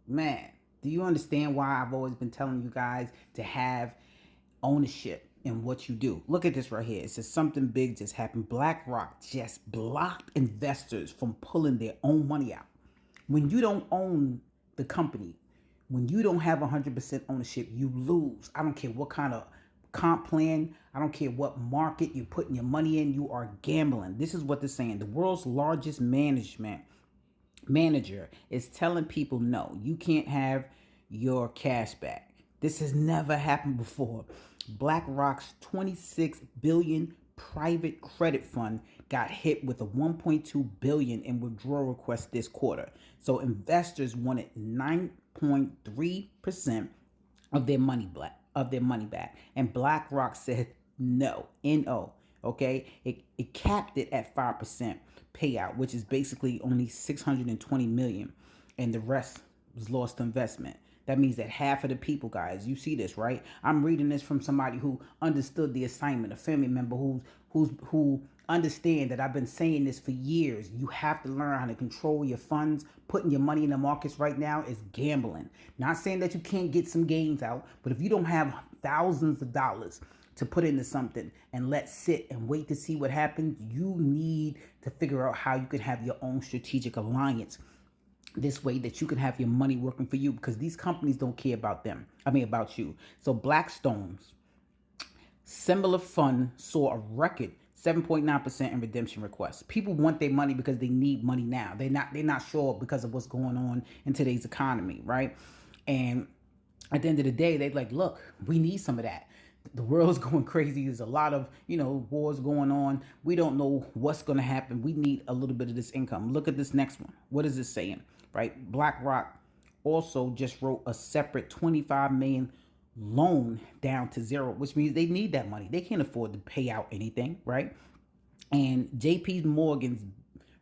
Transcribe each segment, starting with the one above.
Man, do you understand why I've always been telling you guys to have ownership in what you do? Look at this right here. It says something big just happened. BlackRock just blocked investors from pulling their own money out. When you don't own the company, when you don't have 100% ownership, you lose. I don't care what kind of comp plan, I don't care what market you're putting your money in, you are gambling. This is what they're saying. The world's largest manager is telling people, no, you can't have your cash back. This has never happened before. BlackRock's 26 billion private credit fund got hit with a 1.2 billion in withdrawal requests this quarter. So investors wanted 9.3% of their money back, and BlackRock said no, no. Okay, it capped it at 5% payout, which is basically only 620 million, and the rest was lost investment. That means that half of the people, guys, you see this, right? I'm reading this from somebody who understood the assignment, a family member who understand that I've been saying this for years. You have to learn how to control your funds. Putting your money in the markets right now is gambling. Not saying that you can't get some gains out, but if you don't have thousands of dollars to put into something and let sit and wait to see what happens, you need to figure out how you can have your own strategic alliance this way that you can have your money working for you, because these companies don't care about them. I mean, about you. So Blackstone's similar fund saw a record 7.9% in redemption requests. People want their money because they need money now. They're not sure because of what's going on in today's economy, right? And at the end of the day, they're like, look, we need some of that. The world's going crazy. There's a lot of, wars going on. We don't know what's going to happen. We need a little bit of this income. Look at this next one. What is it saying, right? BlackRock also just wrote a separate 25 million loan down to zero, which means they need that money. They can't afford to pay out anything, right? And JP Morgan's,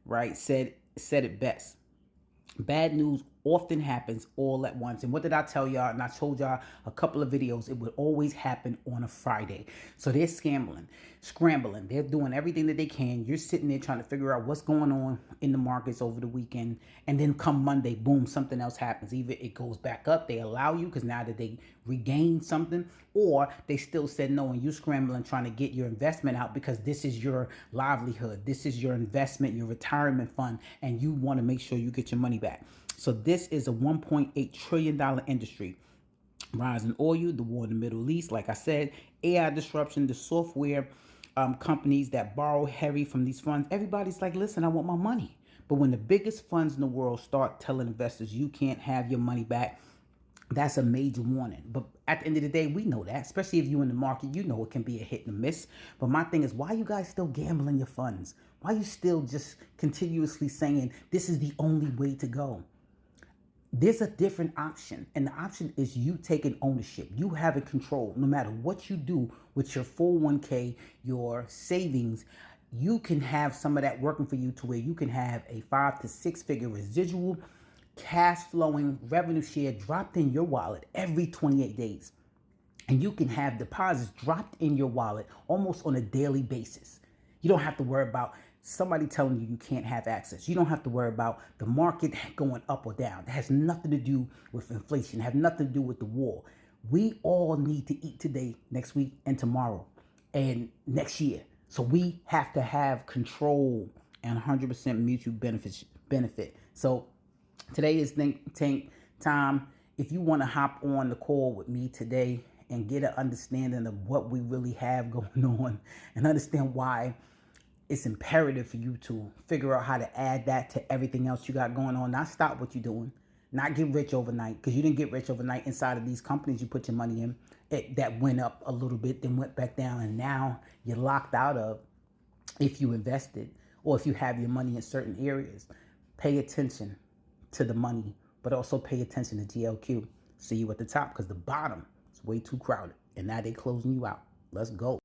right, said it best. Bad news often happens all at once. And what did I tell y'all? And I told y'all a couple of videos, it would always happen on a Friday. So they're scrambling. They're doing everything that they can. You're sitting there trying to figure out what's going on in the markets over the weekend. And then come Monday, boom, something else happens. Either it goes back up, they allow you because now that they regained something, or they still said no, and you scrambling trying to get your investment out because this is your livelihood. This is your investment, your retirement fund, and you want to make sure you get your money back. So this is a $1.8 trillion industry. Rising oil, the war in the Middle East, like I said, AI disruption, the software companies that borrow heavy from these funds. Everybody's like, listen, I want my money. But when the biggest funds in the world start telling investors you can't have your money back, that's a major warning. But at the end of the day, we know that, especially if you're in the market, you know it can be a hit and a miss. But my thing is, why are you guys still gambling your funds? Why are you still just continuously saying this is the only way to go? There's a different option, and the option is you taking ownership. You having control. No matter what you do with your 401k, your savings, you can have some of that working for you to where you can have a 5 to 6 figure residual cash flowing revenue share dropped in your wallet every 28 days. And you can have deposits dropped in your wallet almost on a daily basis. You don't have to worry about somebody telling you can't have access. You don't have to worry about the market going up or down. That has nothing to do with inflation, it has nothing to do with the war. We all need to eat today, next week, and tomorrow, and next year. So we have to have control and 100% mutual benefit. So today is think tank time. If you want to hop on the call with me today and get an understanding of what we really have going on and understand why it's imperative for you to figure out how to add that to everything else you got going on. Not stop what you're doing. Not get rich overnight, because you didn't get rich overnight inside of these companies you put your money in. That went up a little bit, then went back down, and now you're locked out of if you invested or if you have your money in certain areas. Pay attention to the money, but also pay attention to GLQ. See you at the top, because the bottom is way too crowded, and now they closing you out. Let's go.